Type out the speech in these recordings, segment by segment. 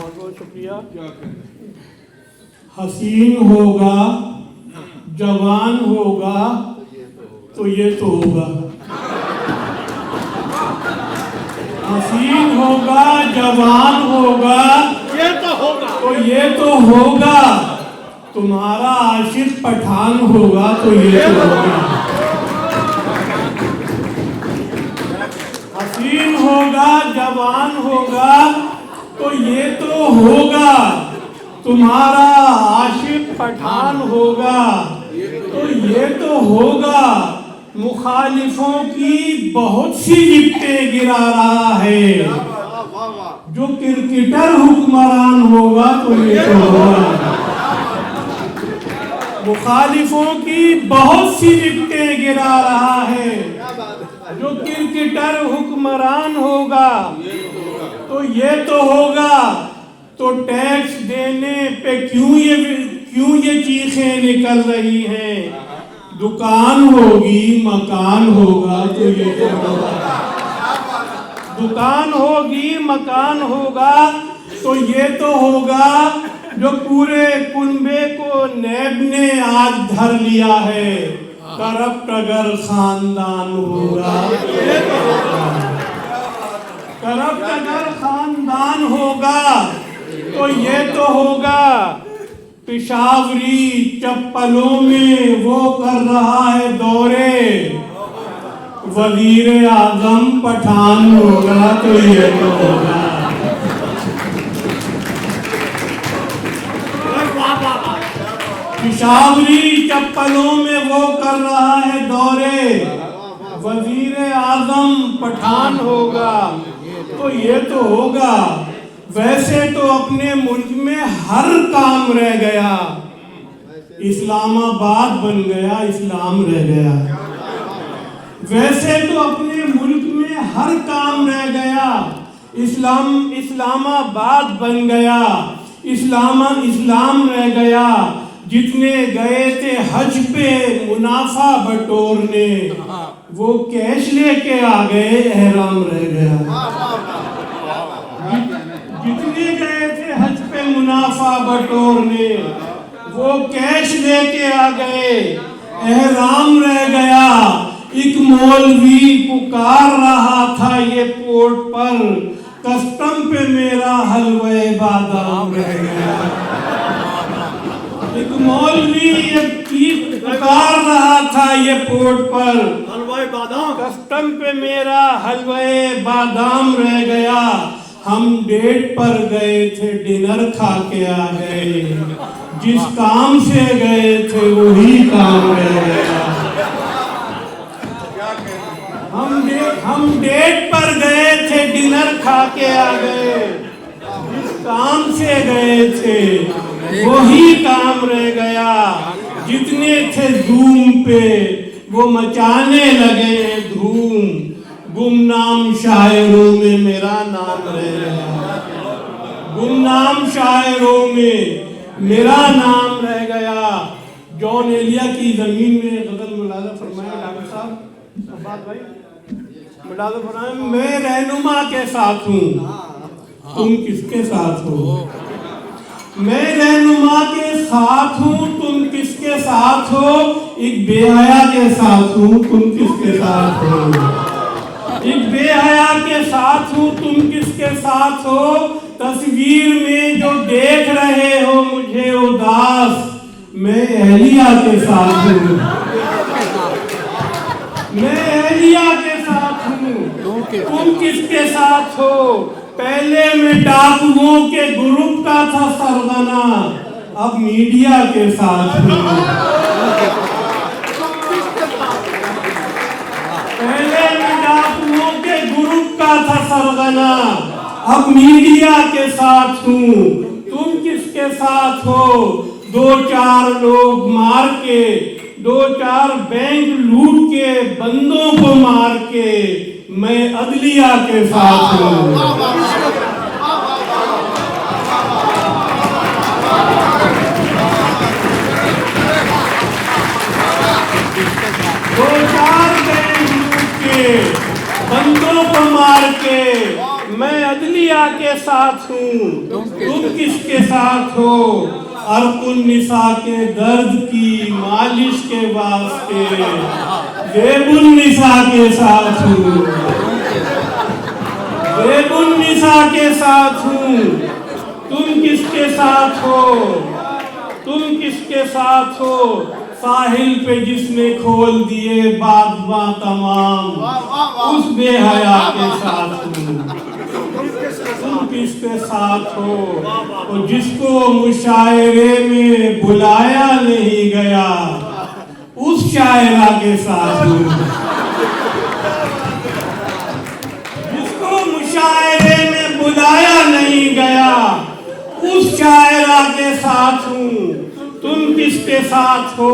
बहुत बहुत शुक्रिया। हसीन होगा, जवान होगा तो ये तो होगा। हसीन होगा, जवान होगा ये तो होगा, तो ये तो होगा। तुम्हारा आशिक पठान होगा तो ये तो होगा। हसीन होगा, जवान होगा तो ये तो होगा। तुम्हारा आशिक पठान होगा तो ये तो होगा। मुखालिफों की बहुत सी विकेटें गिरा रहा है। जो क्रिकेटर हुक्मरान होगा तो ये तो होगा। मुखालिफों की बहुत सी विकेटें गिरा रहा है। जो क्रिकेटर हुक्मरान होगा तो ये तो होगा। तो टैक्स देने पे क्यों ये चीखें निकल रही हैं। दुकान होगी, मकान होगा तो ये तो होगा। दुकान होगी, मकान होगा तो ये तो होगा। जो पूरे कुनबे को नैब ने आज धर लिया है। करप्ट अगर खानदान होगा, करप्ट अगर खानदान होगा तो ये तो होगा। पिशावरी चप्पलों में वो कर रहा है दौरे। वजीर आजम पठान होगा तो ये तो होगा। पिशावरी चप्पलों में वो कर रहा है दौरे। वजीर आजम पठान होगा तो ये तो होगा। वैसे तो अपने मुल्क में हर काम रह गया। इस्लामाबाद बन गया, इस्लाम रह गया। वैसे तो अपने मुल्क में हर काम रह गया। इस्लामाबाद बन गया, इस्लाम रह गया। जितने गए थे हज पे मुनाफा बटोरने, वो कैश लेके आ गए, एहराम रह गया। जितने गए थे हज पे मुनाफा बटोरने, वो कैश लेके आ गए, एहराम रह गया। एक मौलवी पुकार रहा था ये पोर्ट पर, कस्टम पे मेरा हलवे बादाम रह गया। एक मौलवी एक पुकार रहा था ये पोर्ट पर, हलवाई बादाम, कस्टम पे मेरा हलवे बादाम रह गया। हम डेट पर गए थे, डिनर खा के आ गए। जिस काम से गए थे वही काम रह गया। हम डेट पर गए थे, डिनर खा के आ गए। जिस काम से गए थे वही काम रह गया। जितने थे धूम पे वो मचाने लगे धूम। गुमनाम शायरों में मेरा नाम रह गया। गुमनाम शायरों में मेरा नाम रह गया। जॉन एलिया की जमीन में गजल मुलाजा फरमाया डॉक्टर साहब अब्बास भाई, मुलाजा फरमाया, मैं रहनुमा के साथ हूँ, तुम किसके साथ हो। मैं रहनुमा के साथ हूँ, तुम किसके साथ हो। एक बेहया के साथ हूँ, तुम किसके साथ हो। एक बेहया के साथ हूँ, तुम किसके साथ हो। तस्वीर में जो देख रहे हो मुझे उदास, मैं एहलिया के साथ हूँ। मैं एहलिया के साथ हूँ, तुम किसके साथ हो। पहले मैं डाकुओं के ग्रुप का था सरगना, अब मीडिया के साथ हूँ। पहले मैं डाकुओं के ग्रुप का था सरगना, अब मीडिया के साथ हूँ। तुम किसके साथ हो। 2-4 लोग मार के, 2-4 बैंक लूट के, बंदों को मार के, मैं अदलिया के साथ हूँ। 2-4 बैंक लूट के, बंदों को मार के, मैं अदलिया एलिया के साथ हूँ, तुम किसके साथ हो? अरकुन निसा के दर्द की मालिश के वास्ते जेबुन निसा के साथ हूँ, जेबुन निसा के साथ हूँ। तुम किसके साथ हो? तुम किसके साथ हो? साहिल पे जिसने खोल दिए बागबां तमाम, उस बेहया के साथ हूँ। तुम किसके साथ हो? और जिसको मुशायरे में बुलाया नहीं गया, उस शायरा के साथ हूँ। जिसको मुशायरे में बुलाया नहीं गया, उस शायरा के साथ हूँ। तुम किसके साथ हो?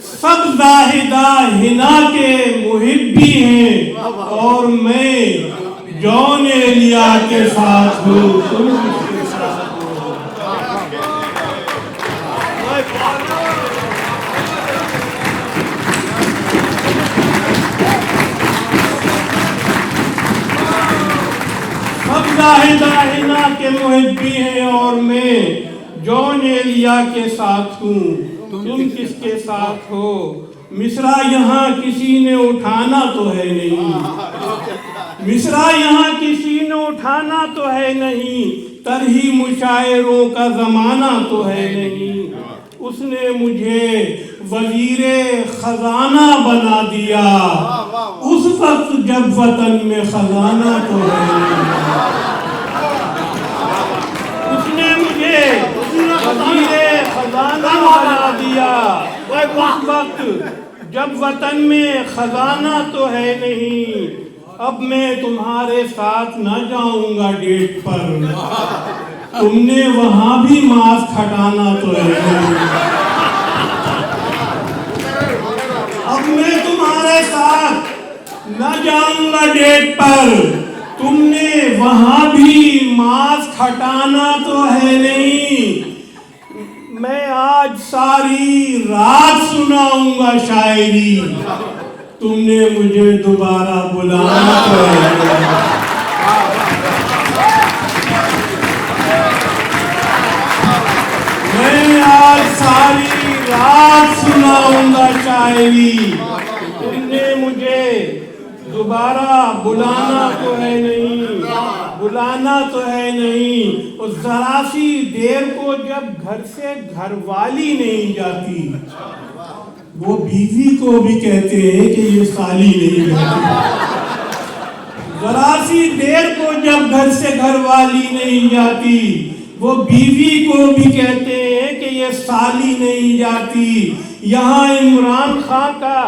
सब जाहिदा हिना के मुहिब्बी हैं और मैं जौन एलिया के साथ हूँ। तुम किसके साथ हो? सब जाहिदा हिना के मुहिब्बी हैं और मैं जौन एलिया के साथ हूँ। तुम किसके साथ हो? मिसरा यहाँ किसी ने उठाना तो है नहीं, मिसरा यहाँ किसी ने उठाना तो है नहीं, तरही मुशायरों का जमाना तो है नहीं। उसने मुझे वजीरे खजाना बना दिया, उस वक्त जब वतन में खजाना तो है नहीं। उसने मुझे वजीरे खजाना बना दिया, उस वक्त जब वतन में खजाना तो है नहीं। अब मैं तुम्हारे साथ न जाऊंगा डेट पर, तुमने वहां भी मास्क हटाना तो है नहीं। अब मैं तुम्हारे साथ न जाऊंगा डेट पर, तुमने वहां भी मास्क हटाना तो है नहीं। मैं आज सारी रात सुनाऊंगा शायरी, तुमने मुझे दोबारा बुलाना तो है नहीं। मैं आज सारी रात सुनाऊंगा शायरी, तुमने मुझे दोबारा बुलाना तो है नहीं, बुलाना तो है नहीं। और जरा सी देर को जब घर से घरवाली नहीं जाती, वो बीवी को भी कहते हैं कि ये साली नहीं जाती। जरा सी देर को जब घर से घरवाली नहीं जाती, वो बीवी को भी कहते हैं कि ये साली नहीं जाती। यहाँ इमरान खान का,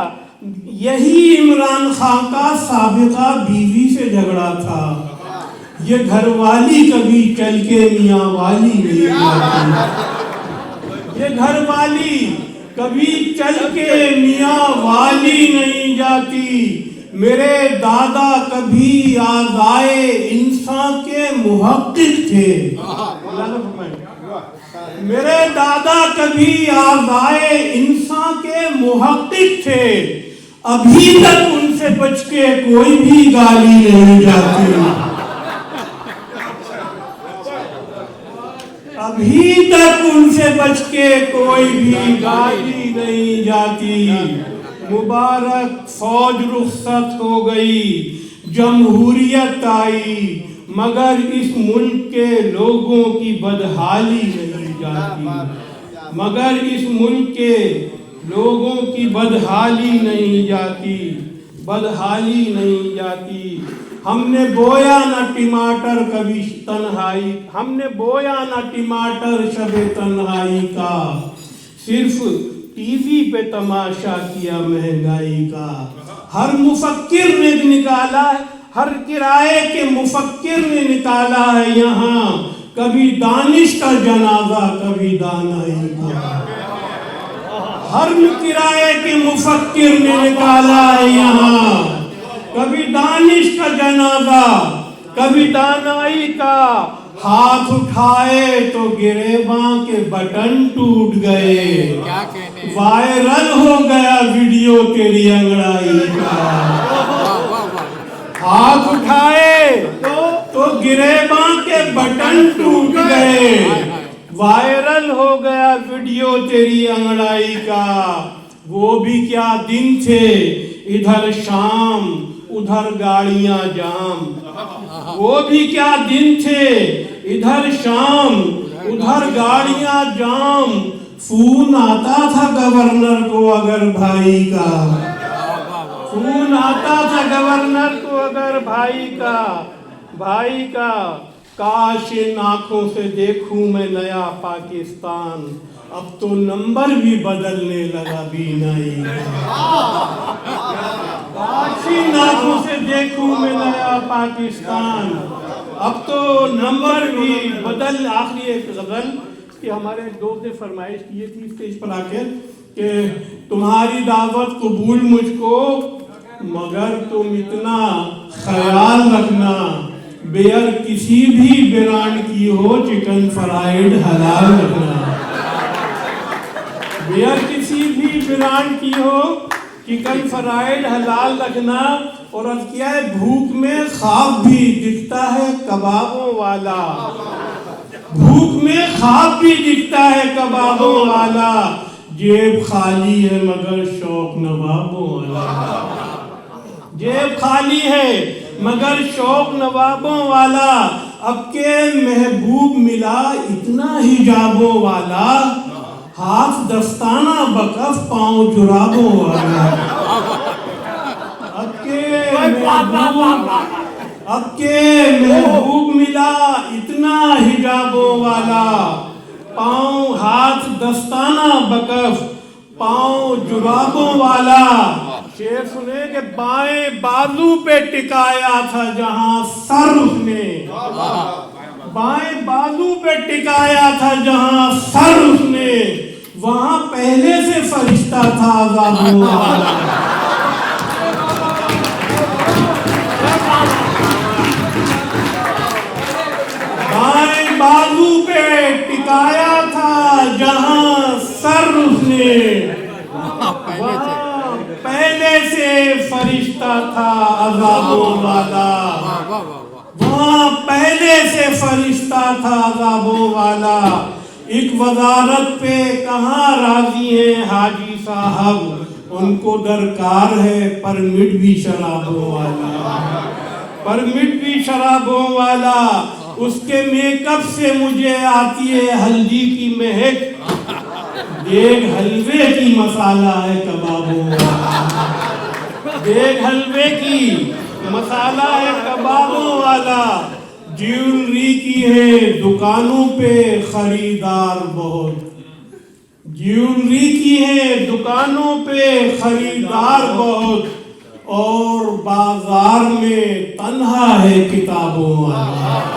यही इमरान खान का साबिका बीवी से झगड़ा था। ये घरवाली कभी चल के मियाँ वाली नहीं जाती, ये घरवाली कभी चल के मियाँ वाली नहीं जाती। मेरे दादा कभी आज़ाए इंसान के मुहक्किक थे, मेरे दादा कभी आज़ाए इंसान के मुहक्किक थे। अभी तक उनसे बच के कोई भी गाली नहीं जाती, अभी तक उनसे बच के कोई भी गाली नहीं जाती। मुबारक फौज रुखसत हो गई, जमहूरियत आई, मगर इस मुल्क के लोगों की बदहाली नहीं जाती, मगर इस मुल्क के लोगों की बदहाली नहीं जाती, बदहाली नहीं जाती। हमने बोया न टमाटर कभी तन्हाई, हमने बोया न टमाटर शबे तन्हाई का, सिर्फ टीवी पे तमाशा किया महंगाई का। हर मुफक्किर ने निकाला है, हर किराए के मुफक्किर ने निकाला है यहाँ, कभी दानिश का जनाजा कभी दानाई का। हर किराए के मुफक्किर ने निकाला है यहाँ, कभी दानिश का जनाजा कभी दानाई का। हाथ उठाए तो गिरेबां के बटन टूट गए, वायरल हो गया वीडियो तेरी अंगड़ाई का। हाथ उठाए तो गिरेबां के बटन टूट गए, वायरल हो गया वीडियो तेरी अंगड़ाई का। वो भी क्या दिन थे, इधर शाम उधर गाड़ियां जाम। वो भी क्या दिन थे, इधर शाम उधर गाड़ियां जाम। फोन आता था गवर्नर को अगर भाई का, फोन आता था गवर्नर को अगर भाई का। काश इन आंखों से देखूं मैं नया पाकिस्तान, अब तो नंबर भी बदलने लगा बीनाई का। काश इन आंखों से देखूं मैं नया पाकिस्तान, अब तो नंबर भी बदल। आखिरी एक गजल कि हमारे दोस्त ने फरमाइश की थी स्टेज पर आके कि तुम्हारी दावत कबूल मुझको, मगर तुम इतना ख्याल रखना बेयर किसी भी ब्रांड की हो, चिकन फ्राइड हलाल रखना। बेयर किसी भी ब्रांड की हो, चिकन फ्राइड हलाल रखना। और अब क्या है, भूख में ख्वाब भी दिखता है कबाबों वाला, भूख में ख्वाब भी दिखता है कबाबों वाला। जेब खाली है मगर शौक नवाबों वाला, जेब खाली है मगर शौक नवाबों वाला। अब के महबूब मिला इतना हिजाबों वाला, हाथ दस्ताना बकफ पाँव जुराबों वाला। अब के महबूब मिला इतना हिजाबों वाला, पाँव हाथ दस्ताना बकफ पाँव जुराबों वाला। शेर सुने कि बाएं बाजू पे टिकाया था जहां सर उसने, बाएं बाजू पे टिकाया था जहां सर उसने, वहां पहले से फरिश्ता था अज़ाबों वाला। बाएं बाजू पे टिकाया था जहां सर उसने, पहले से फरिश्ता था अज़ाबों वाला। वहाँ पहले से फरिश्ता था अज़ाबों वाला। एक वजारत पे कहाँ राजी है हाजी साहब, उनको दरकार है परमिट भी शराबों वाला, परमिट भी शराबों वाला। उसके मेकअप से मुझे आती है हल्दी की महक, देख हलवे की मसाला है कबाबों वाला, देख हलवे की मसाला है कबाबों वाला। ज्वेलरी की है दुकानों पे खरीदार बहुत, ज्वेलरी की है दुकानों पे खरीदार बहुत, और बाजार में तन्हा है किताबों वाला।